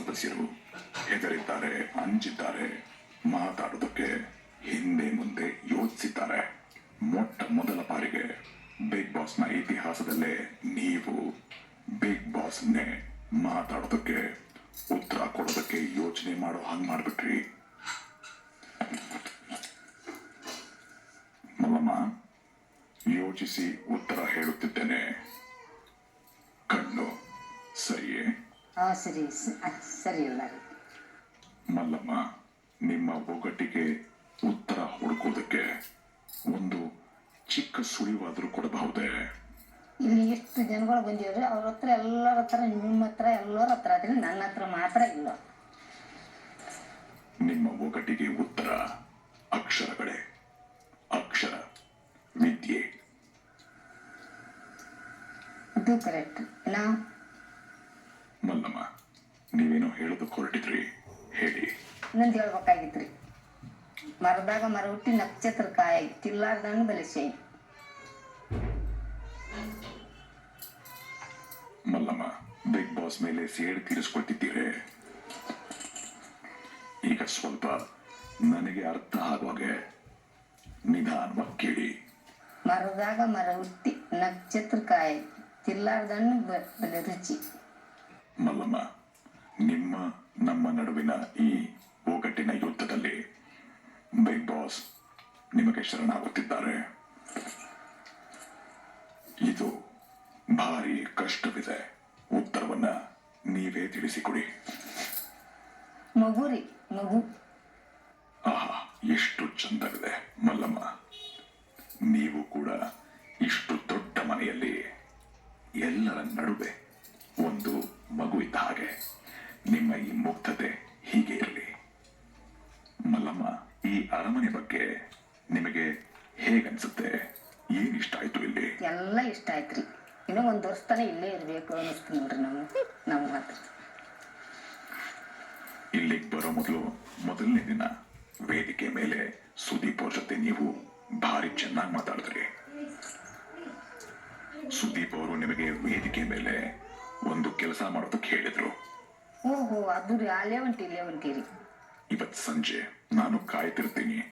ಸದಸ್ಯರು ಹೆದರಿದ್ದಾರೆ, ಅಂಜಿದ್ದಾರೆ, ಮಾತಾಡೋದಕ್ಕೆ ಹಿಂದೆ ಮುಂದೆ ಯೋಚಿಸಿದ್ದಾರೆ. ಮೊಟ್ಟ ಮೊದಲ ಬಾರಿಗೆ ಬಿಗ್ ಬಾಸ್ನ ಇತಿಹಾಸದಲ್ಲೇ ನೀವು ಬಿಗ್ ಬಾಸ್ನೇ ಮಾತಾಡೋದಕ್ಕೆ, ಉತ್ತರ ಕೊಡೋದಕ್ಕೆ ಯೋಚನೆ ಮಾಡೋ ಹಂಗ್ ಮಾಡ್ಬಿಟ್ರಿ. ಮಲ್ಲಮ್ಮ, ಯೋಚಿಸಿ ಉತ್ತರ ಹೇಳುತ್ತಿದ್ದೇನೆ. ಕಣ್ಣು ಸರಿಯೇ? ಸರಿ ಇಲ್ಲ. ಮಲ್ಲಮ್ಮ, ನಿಮ್ಮ ಒಗ್ಗಟ್ಟಿಗೆ ಉತ್ತರ ಹುಡುಕೋದಕ್ಕೆ ಒಂದು ಚಿಕ್ಕ ಸುಳಿವಾದರೂ ಕೊಡಬಹುದೇ? ಇಲ್ಲಿ ಎಷ್ಟು ಜನಗಳು ಬಂದಿವ್ರಿ, ಅವ್ರ ಹತ್ರ ಎಲ್ಲರ ಹತ್ರ, ನಿಮ್ಮ ಹತ್ರ ಎಲ್ಲರ ಹತ್ರ ಆದ್ರೆ ನನ್ನ ಹತ್ರ ಮಾತ್ರ ಇಲ್ಲ. ನಿಮ್ಮ ಒಗ್ಗಟ್ಟಿಗೆ ಉತ್ತರ ಅಕ್ಷರಗಳೇ. ಅಕ್ಷರ ವಿದ್ಯೆ. ಅದು ಕರೆಕ್ಟ್. ಮಲ್ಲಮ್ಮ, ನೀವೇನೋ ಹೇಳೋದಕ್ಕೆ ಹೊರಟಿದ್ರಿ, ಹೇಳಿ. ನಂದು ಹೇಳ್ಬೇಕಾಗಿತ್ರಿ. ಮರದಾಗ ಮರ ಹುಟ್ಟಿ ನಕ್ಷತ್ರ ಕಾಯ ತಿಲ್ಲಾರ್ದಂಗ ಬಲಿಸೆ. ಮಲ್ಲಮ್ಮ, ಬಿಗ್ ಬಾಸ್ ಮೇಲೆ ಸೇಡ್ ತೀರಿಸ್ಕೊಳ್ತಿದ್ದೀರೇ. ಈಗ ಸ್ವಲ್ಪ ನನಗೆ ಅರ್ಥ ಆಗುವಾಗೆ ನಿಧಾನವಾಗಿ ಕೇಳಿ. ಮರದಾಗ ಮರ ಹುಟ್ಟಿ ನಕ್ಷತ್ರ ಕಾಯ ತಿಲ್ಲಾರ್ದಣ್ಣ ರುಚಿ. ಮಲ್ಲಮ್ಮ, ನಿಮ್ಮ ನಮ್ಮ ನಡುವಿನ ಈ ಒಗ್ಗಟ್ಟಿನ ಯುದ್ಧದಲ್ಲಿ ಬಿಗ್ ಬಾಸ್ ನಿಮಗೆ ಶರಣಾಗುತ್ತಿದ್ದಾರೆ. ಇದು ಭಾರಿ ಕಷ್ಟವಿದೆ. ಉತ್ತರವನ್ನ ನೀವೇ ತಿಳಿಸಿಕೊಡಿ. ಮಗುರಿ ಮಗು. ಆಹಾ, ಎಷ್ಟು ಚಂದವಿದೆ ಮಲ್ಲಮ್ಮ. ನೀವು ಕೂಡ ಇಷ್ಟು ದೊಡ್ಡ ಮನೆಯಲ್ಲಿ ಎಲ್ಲರ ನಡುವೆ ಒಂದು ಮಗು ಇದ್ದ ಹಾಗೆ ನಿಮ್ಮ ಈ ಮುಗ್ಧತೆ ಹೀಗೆ ಇರಲಿ. ಮಲ್ಲಮ್ಮ, ಈ ಅರಮನೆ ಬಗ್ಗೆ ನಿಮಗೆ ಹೇಗನ್ಸುತ್ತೆ? ಏನ್ ಇಷ್ಟ ಆಯ್ತು ಇಲ್ಲಿ? ಎಲ್ಲ ಇಷ್ಟ ಆಯ್ತ್ರಿ. ಇನ್ನೂ ಒಂದು ವರ್ಷ ತನ ಇಲ್ಲೇ ಇರ್ಬೇಕು ಅನ್ನಿಸ್ತು ನೋಡ್ರಿ. ನಮ್ಮ ಮಾತು ಇಲ್ಲಿಗೆ ಬರೋ ಮೊದಲನೇ ದಿನ ವೇದಿಕೆ ಮೇಲೆ ಸುದೀಪ್ ಅವ್ರ ಜೊತೆ ನೀವು ಭಾರಿ ಚೆನ್ನಾಗಿ ಮಾತಾಡಿದ್ರಿ. ಸುದೀಪ್ ಅವರು ನಿಮಗೆ ವೇದಿಕೆ ಮೇಲೆ ಒಂದು ಕೆಲಸ ಮಾಡೋದಕ್ಕೆ ಹೇಳಿದ್ರು. ಓಹೋ, ಅದು ರೀ. ಅಲ್ಲೇ ಹೊಂಟಿರಿ. ಇವತ್ ಸಂಜೆ ನಾನು ಕಾಯ್ತಿರ್ತೀನಿ.